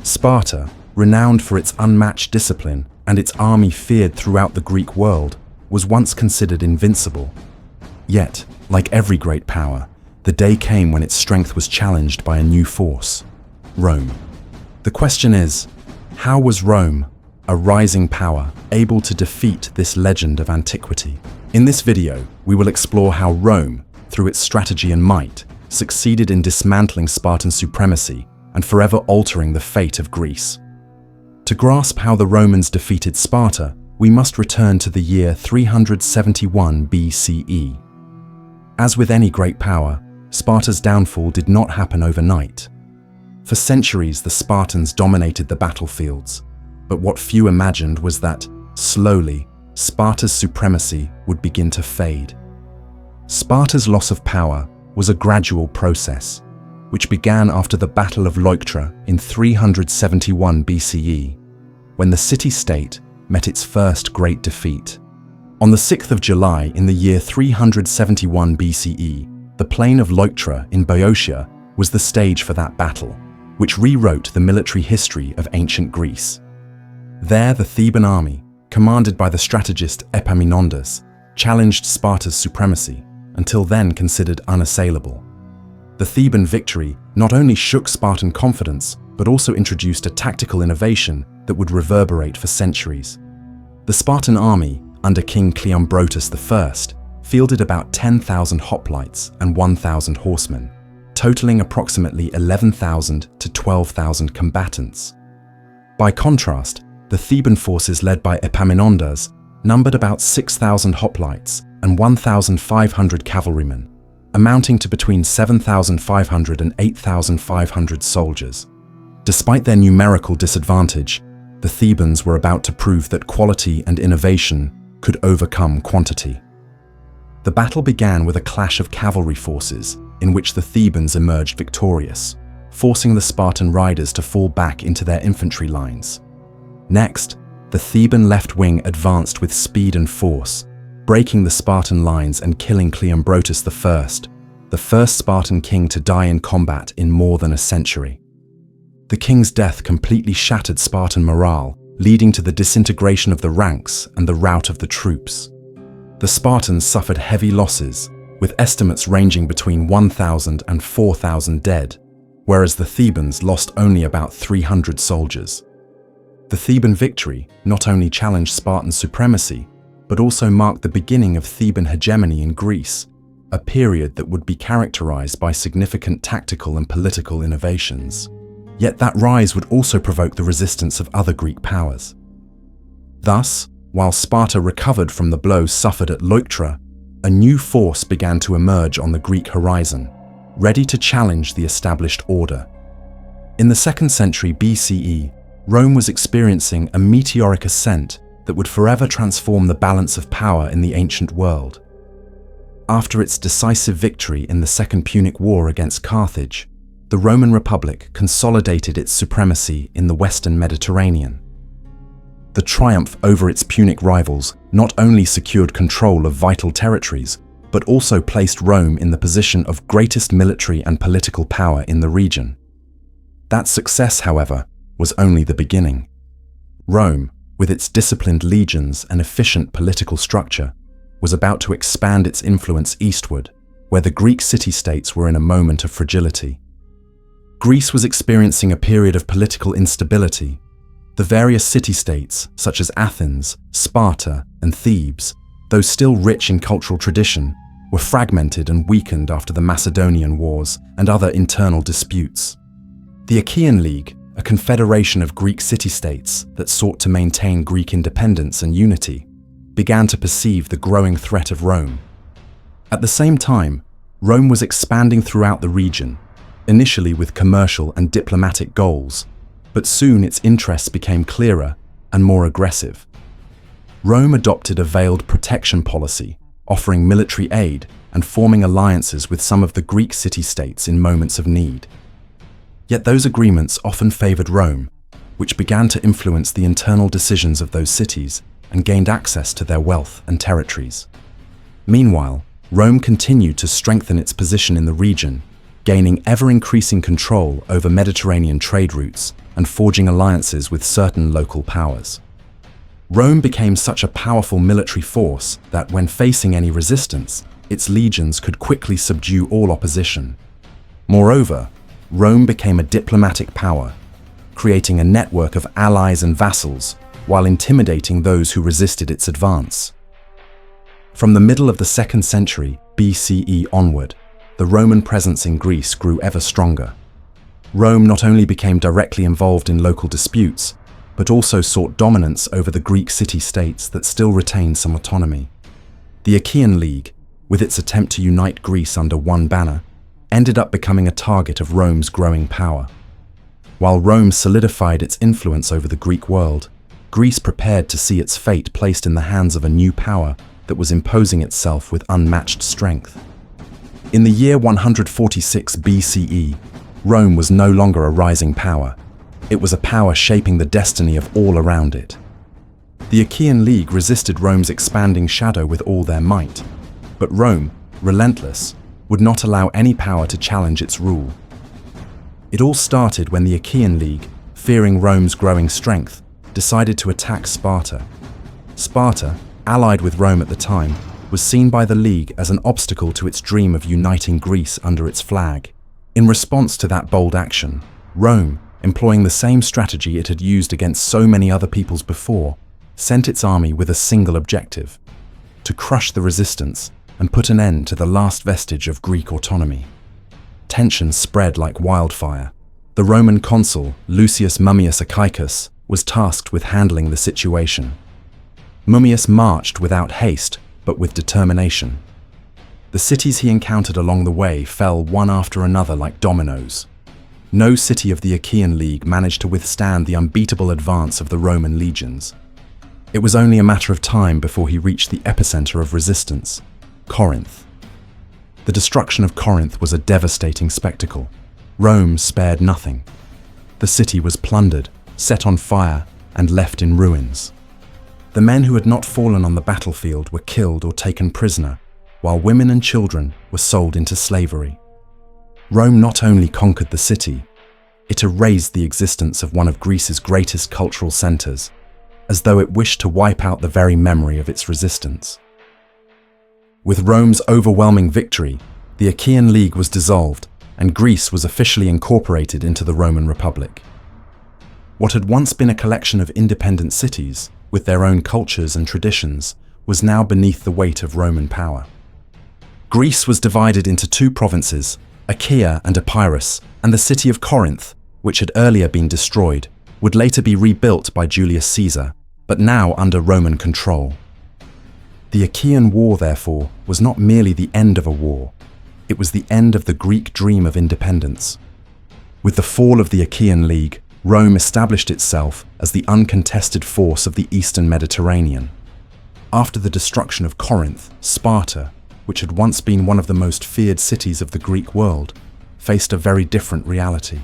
Sparta, renowned for its unmatched discipline and its army feared throughout the Greek world, was once considered invincible. Yet, like every great power, the day came when its strength was challenged by a new force: Rome. The question is, how was Rome, a rising power, able to defeat this legend of antiquity? In this video, we will explore how Rome, through its strategy and might, succeeded in dismantling Spartan supremacy and forever altering the fate of Greece. To grasp how the Romans defeated Sparta, we must return to the year 371 BCE. As with any great power, Sparta's downfall did not happen overnight. For centuries, the Spartans dominated the battlefields, but what few imagined was that, slowly, Sparta's supremacy would begin to fade. Sparta's loss of power was a gradual process, which began after the Battle of Leuctra in 371 BCE, when the city-state met its first great defeat. On the 6th of July in the year 371 BCE, the plain of Leuctra in Boeotia was the stage for that battle, which rewrote the military history of ancient Greece. There, the Theban army, commanded by the strategist Epaminondas, challenged Sparta's supremacy, until then considered unassailable. The Theban victory not only shook Spartan confidence, but also introduced a tactical innovation that would reverberate for centuries. The Spartan army, under King Cleombrotus I, fielded about 10,000 hoplites and 1,000 horsemen, totaling approximately 11,000 to 12,000 combatants. By contrast, the Theban forces led by Epaminondas numbered about 6,000 hoplites and 1,500 cavalrymen, amounting to between 7,500 and 8,500 soldiers. Despite their numerical disadvantage, the Thebans were about to prove that quality and innovation could overcome quantity. The battle began with a clash of cavalry forces in which the Thebans emerged victorious, forcing the Spartan riders to fall back into their infantry lines. Next, the Theban left wing advanced with speed and force, breaking the Spartan lines and killing Cleombrotus I, the first Spartan king to die in combat in more than a century. The king's death completely shattered Spartan morale, leading to the disintegration of the ranks and the rout of the troops. The Spartans suffered heavy losses, with estimates ranging between 1,000 and 4,000 dead, whereas the Thebans lost only about 300 soldiers. The Theban victory not only challenged Spartan supremacy, but also marked the beginning of Theban hegemony in Greece, a period that would be characterized by significant tactical and political innovations. Yet that rise would also provoke the resistance of other Greek powers. Thus, while Sparta recovered from the blows suffered at Leuctra, a new force began to emerge on the Greek horizon, ready to challenge the established order. In the 2nd century BCE, Rome was experiencing a meteoric ascent that would forever transform the balance of power in the ancient world. After its decisive victory in the Second Punic War against Carthage, the Roman Republic consolidated its supremacy in the Western Mediterranean. The triumph over its Punic rivals not only secured control of vital territories, but also placed Rome in the position of greatest military and political power in the region. That success, however, was only the beginning. Rome, with its disciplined legions and efficient political structure, was about to expand its influence eastward, where the Greek city-states were in a moment of fragility. Greece was experiencing a period of political instability. The various city-states, such as Athens, Sparta, and Thebes, though still rich in cultural tradition, were fragmented and weakened after the Macedonian Wars and other internal disputes. The Achaean League, a confederation of Greek city-states that sought to maintain Greek independence and unity, began to perceive the growing threat of Rome. At the same time, Rome was expanding throughout the region, initially with commercial and diplomatic goals, but soon its interests became clearer and more aggressive. Rome adopted a veiled protection policy, offering military aid and forming alliances with some of the Greek city-states in moments of need. Yet those agreements often favored Rome, which began to influence the internal decisions of those cities and gained access to their wealth and territories. Meanwhile, Rome continued to strengthen its position in the region, gaining ever-increasing control over Mediterranean trade routes and forging alliances with certain local powers. Rome became such a powerful military force that when facing any resistance, its legions could quickly subdue all opposition. Moreover, Rome became a diplomatic power, creating a network of allies and vassals while intimidating those who resisted its advance. From the middle of the 2nd century BCE onward, the Roman presence in Greece grew ever stronger. Rome not only became directly involved in local disputes, but also sought dominance over the Greek city-states that still retained some autonomy. The Achaean League, with its attempt to unite Greece under one banner, ended up becoming a target of Rome's growing power. While Rome solidified its influence over the Greek world, Greece prepared to see its fate placed in the hands of a new power that was imposing itself with unmatched strength. In the year 146 BCE, Rome was no longer a rising power. It was a power shaping the destiny of all around it. The Achaean League resisted Rome's expanding shadow with all their might, but Rome, relentless, would not allow any power to challenge its rule. It all started when the Achaean League, fearing Rome's growing strength, decided to attack Sparta. Sparta, allied with Rome at the time, was seen by the League as an obstacle to its dream of uniting Greece under its flag. In response to that bold action, Rome, employing the same strategy it had used against so many other peoples before, sent its army with a single objective: to crush the resistance and put an end to the last vestige of Greek autonomy. Tensions spread like wildfire. The Roman consul, Lucius Mummius Achaicus, was tasked with handling the situation. Mummius marched without haste, but with determination. The cities he encountered along the way fell one after another like dominoes. No city of the Achaean League managed to withstand the unbeatable advance of the Roman legions. It was only a matter of time before he reached the epicenter of resistance, Corinth. The destruction of Corinth was a devastating spectacle. Rome spared nothing. The city was plundered, set on fire, and left in ruins. The men who had not fallen on the battlefield were killed or taken prisoner, while women and children were sold into slavery. Rome not only conquered the city, it erased the existence of one of Greece's greatest cultural centers, as though it wished to wipe out the very memory of its resistance. With Rome's overwhelming victory, the Achaean League was dissolved, and Greece was officially incorporated into the Roman Republic. What had once been a collection of independent cities, with their own cultures and traditions, was now beneath the weight of Roman power. Greece was divided into two provinces, Achaea and Epirus, and the city of Corinth, which had earlier been destroyed, would later be rebuilt by Julius Caesar, but now under Roman control. The Achaean War, therefore, was not merely the end of a war. It was the end of the Greek dream of independence. With the fall of the Achaean League, Rome established itself as the uncontested force of the Eastern Mediterranean. After the destruction of Corinth, Sparta, which had once been one of the most feared cities of the Greek world, faced a very different reality.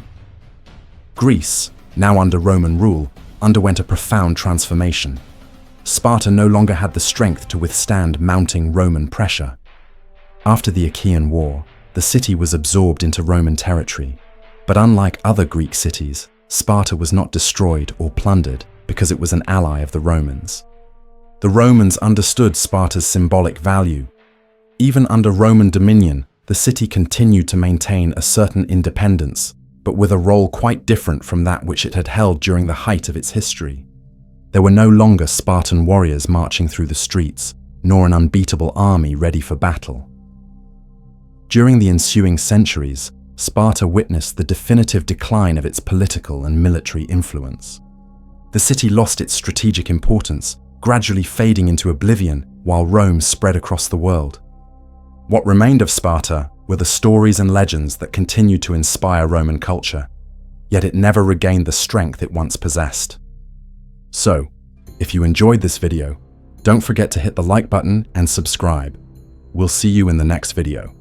Greece, now under Roman rule, underwent a profound transformation. Sparta no longer had the strength to withstand mounting Roman pressure. After the Achaean War, the city was absorbed into Roman territory, but unlike other Greek cities, Sparta was not destroyed or plundered because it was an ally of the Romans. The Romans understood Sparta's symbolic value. Even under Roman dominion, the city continued to maintain a certain independence, but with a role quite different from that which it had held during the height of its history. There were no longer Spartan warriors marching through the streets, nor an unbeatable army ready for battle. During the ensuing centuries, Sparta witnessed the definitive decline of its political and military influence. The city lost its strategic importance, gradually fading into oblivion while Rome spread across the world. What remained of Sparta were the stories and legends that continued to inspire Roman culture, yet it never regained the strength it once possessed. So, if you enjoyed this video, don't forget to hit the like button and subscribe. We'll see you in the next video.